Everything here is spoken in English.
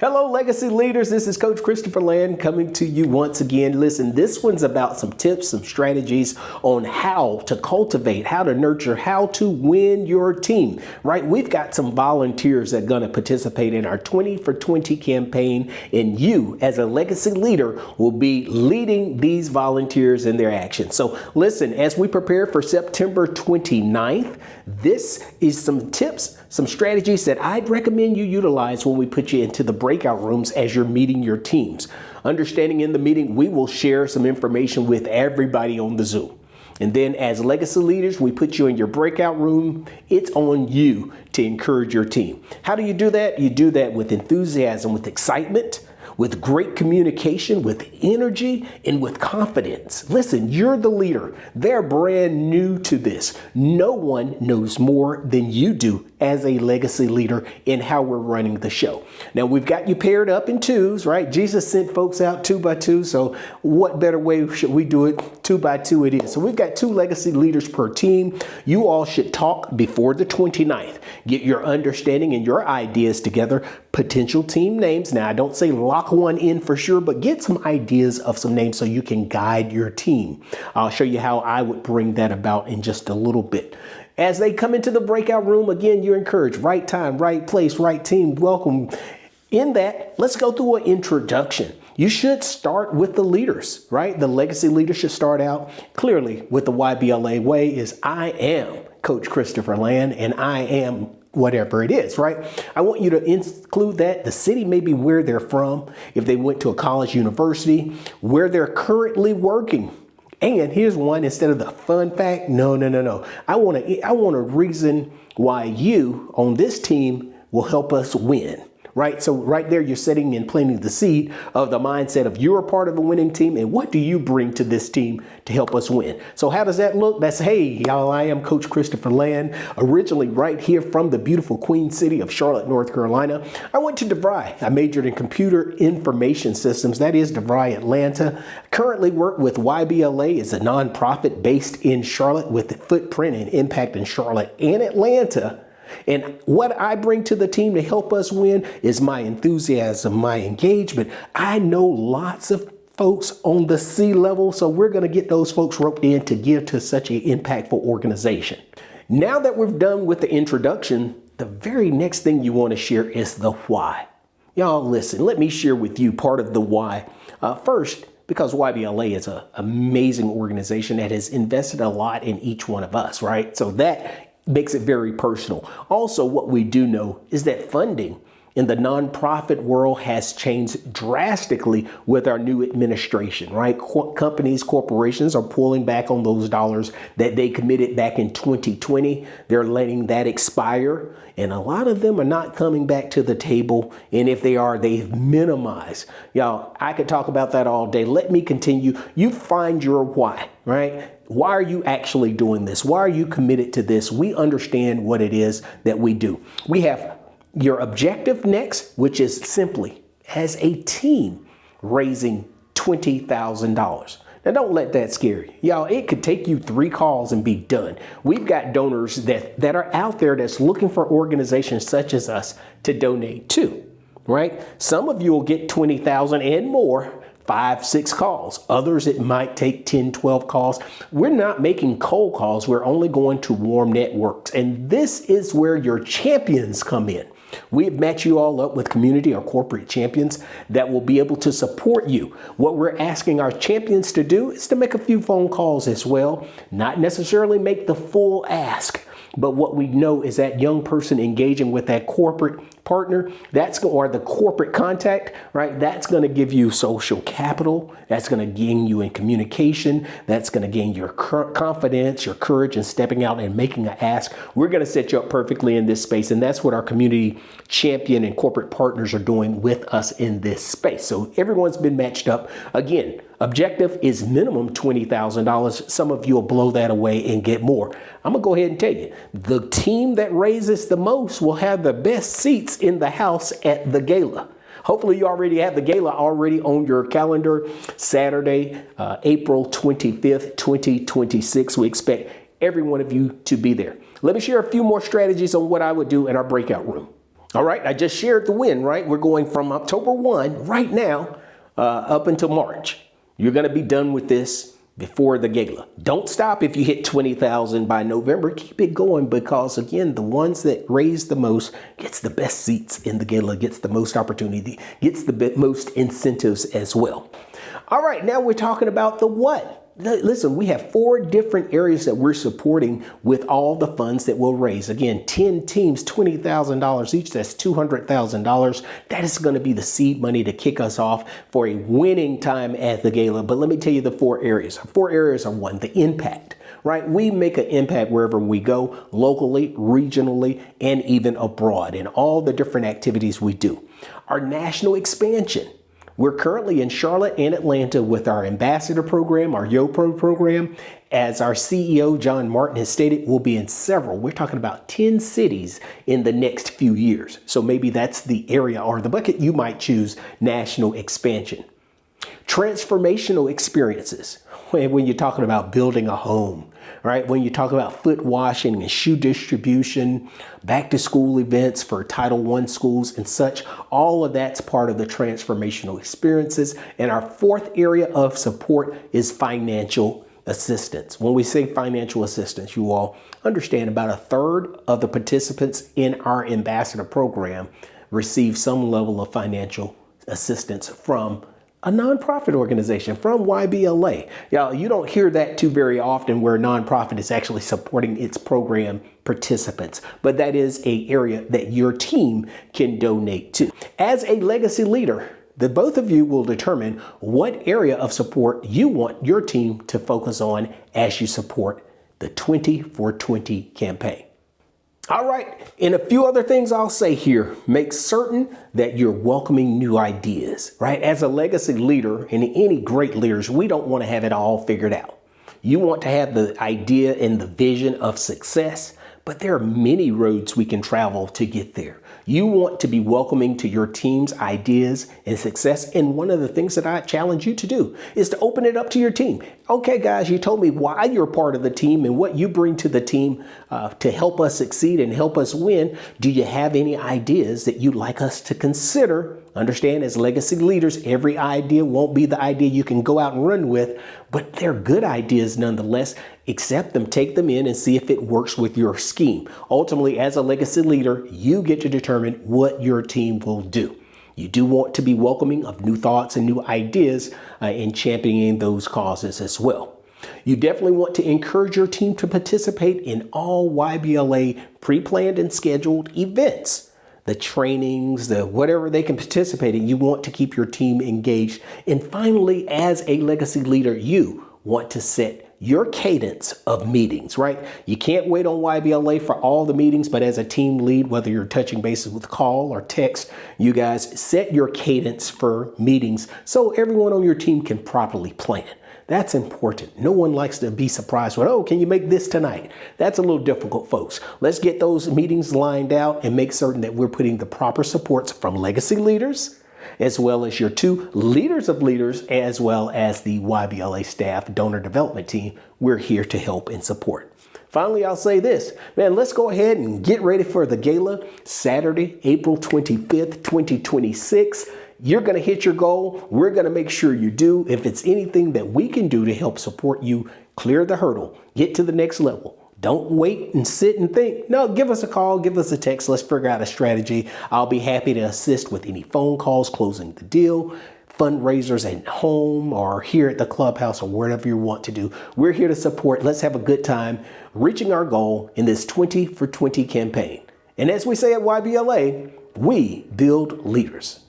Hello, legacy leaders. This is Coach Christopher Land coming to you once again. Listen, this one's about some tips, some strategies on how to cultivate, how to nurture, how to win your team, right? We've got some volunteers that are going to participate in our 20 for 20 campaign, and you as a legacy leader will be leading these volunteers in their action. So listen, as we prepare for September 29th, this is some tips, some strategies that I'd recommend you utilize when we put you into the breakout rooms as you're meeting your teams. Understanding in the meeting, we will share some information with everybody on the Zoom. And then as legacy leaders, we put you in your breakout room. It's on you to encourage your team. How do you do that? You do that with enthusiasm, with excitement, with great communication, with energy, and with confidence. Listen, you're the leader. They're brand new to this. No one knows more than you do as a legacy leader in how we're running the show. Now, we've got you paired up in twos, right? Jesus sent folks out 2 by 2. So what better way should we do it? 2 by 2 it is. So we've got 2 legacy leaders per team. You all should talk before the 29th. Get your understanding and your ideas together. Potential team names. Now, I don't say lock one in for sure, but get some ideas of some names so you can guide your team. I'll show you how I would bring that about in just a little bit. As they come into the breakout room, again, you're encouraged. Right time, right place, right team. Welcome. In that, let's go through an introduction. You should start with the leaders, right? The legacy leaders should start out clearly with the YBLA way is I am Coach Christopher Land and I am whatever it is, right? I want you to include that, the city, maybe where they're from, if they went to a college, university, where they're currently working. And here's one, instead of the fun fact, no. I want a reason why you on this team will help us win. Right? So right there, you're setting and planting the seed of the mindset of you're a part of the winning team. And what do you bring to this team to help us win? So how does that look? That's, hey, y'all, I am Coach Christopher Land, originally right here from the beautiful Queen City of Charlotte, North Carolina. I went to DeVry. I majored in computer information systems. That is DeVry, Atlanta. Currently work with YBLA. It's a nonprofit based in Charlotte with a footprint and impact in Charlotte and Atlanta. And what I bring to the team to help us win is my enthusiasm, my engagement. I know lots of folks on the C level, so we're going to get those folks roped in to give to such an impactful organization. Now that we've done with the introduction, the very next thing you want to share is the why. Y'all listen, let me share with you part of the why. First, because YBLA is an amazing organization that has invested a lot in each one of us, right? So that makes it very personal. Also, what we do know is that funding in the nonprofit world has changed drastically with our new administration, right? Companies, corporations are pulling back on those dollars that they committed back in 2020. They're letting that expire. And a lot of them are not coming back to the table. And if they are, they've minimized. Y'all, I could talk about that all day. Let me continue. You find your why, right? Why are you actually doing this? Why are you committed to this? We understand what it is that we do. We have your objective next, which is simply as a team raising $20,000. Now, don't let that scare you. Y'all, it could take you 3 calls and be done. We've got donors that are out there that's looking for organizations such as us to donate to, right? Some of you will get 20,000 and more, 5, 6 calls. Others, it might take 10, 12 calls. We're not making cold calls. We're only going to warm networks. And this is where your champions come in. We've matched you all up with community or corporate champions that will be able to support you. What we're asking our champions to do is to make a few phone calls as well, not necessarily make the full ask. But what we know is that young person engaging with that corporate partner, or the corporate contact, right? That's going to give you social capital. That's going to gain you in communication. That's going to gain your confidence, your courage in stepping out and making an ask. We're going to set you up perfectly in this space. And that's what our community champion and corporate partners are doing with us in this space. So everyone's been matched up. Again, objective is minimum $20,000. Some of you will blow that away and get more. I'm going to go ahead and tell you, the team that raises the most will have the best seats in the house at the gala. Hopefully you already have the gala already on your calendar. Saturday, April 25th, 2026. We expect every one of you to be there. Let me share a few more strategies on what I would do in our breakout room. All right, I just shared the win, right? We're going from October 1 right now up until March. You're going to be done with this before the gala. Don't stop if you hit 20,000 by November. Keep it going because, again, the ones that raise the most gets the best seats in the gala, gets the most opportunity, gets the most incentives as well. All right, now we're talking about the what. Listen, we have 4 different areas that we're supporting with all the funds that we'll raise. Again, 10 teams, $20,000 each. That's $200,000. That is going to be the seed money to kick us off for a winning time at the gala. But let me tell you the 4 areas. 4 areas are 1, the impact, right? We make an impact wherever we go, locally, regionally, and even abroad in all the different activities we do. Our national expansion. We're currently in Charlotte and Atlanta with our ambassador program, our YoPro program. As our CEO, John Martin, has stated, we'll be in several. We're talking about 10 cities in the next few years. So maybe that's the area or the bucket you might choose, national expansion. Transformational experiences. When you're talking about building a home, right? When you talk about foot washing and shoe distribution, back to school events for Title I schools and such, all of that's part of the transformational experiences. And our 4th area of support is financial assistance. When we say financial assistance, you all understand about 1/3 of the participants in our ambassador program receive some level of financial assistance from a nonprofit organization, from YBLA. Y'all, you don't hear that too very often where a nonprofit is actually supporting its program participants, but that is an area that your team can donate to. As a legacy leader, the both of you will determine what area of support you want your team to focus on as you support the 20 for 20 campaign. All right, and a few other things I'll say here. Make certain that you're welcoming new ideas, right? As a legacy leader and any great leaders, we don't want to have it all figured out. You want to have the idea and the vision of success, but there are many roads we can travel to get there. You want to be welcoming to your team's ideas and success. And one of the things that I challenge you to do is to open it up to your team. Okay, guys, you told me why you're part of the team and what you bring to the team to help us succeed and help us win. Do you have any ideas that you'd like us to consider? Understand, as legacy leaders, every idea won't be the idea you can go out and run with, but they're good ideas nonetheless. Accept them, take them in, and see if it works with your scheme. Ultimately, as a legacy leader, you get to determine what your team will do. You do want to be welcoming of new thoughts and new ideas and championing those causes as well. You definitely want to encourage your team to participate in all YBLA pre-planned and scheduled events. The trainings, the whatever they can participate in, you want to keep your team engaged. And finally, as a legacy leader, you want to set your cadence of meetings, right? You can't wait on YBLA for all the meetings, but as a team lead, whether you're touching bases with call or text, you guys set your cadence for meetings so everyone on your team can properly plan. That's important. No one likes to be surprised with, oh, can you make this tonight? That's a little difficult, folks. Let's get those meetings lined out and make certain that we're putting the proper supports from legacy leaders, as well as your 2 leaders of leaders, as well as the YBLA staff donor development team. We're here to help and support. Finally, I'll say this, man, let's go ahead and get ready for the gala Saturday, April 25th, 2026. You're going to hit your goal. We're going to make sure you do. If it's anything that we can do to help support you, clear the hurdle, get to the next level. Don't wait and sit and think. No, give us a call, give us a text. Let's figure out a strategy. I'll be happy to assist with any phone calls, closing the deal, fundraisers at home or here at the clubhouse or wherever you want to do. We're here to support. Let's have a good time reaching our goal in this 20 for 20 campaign. And as we say at YBLA, we build leaders.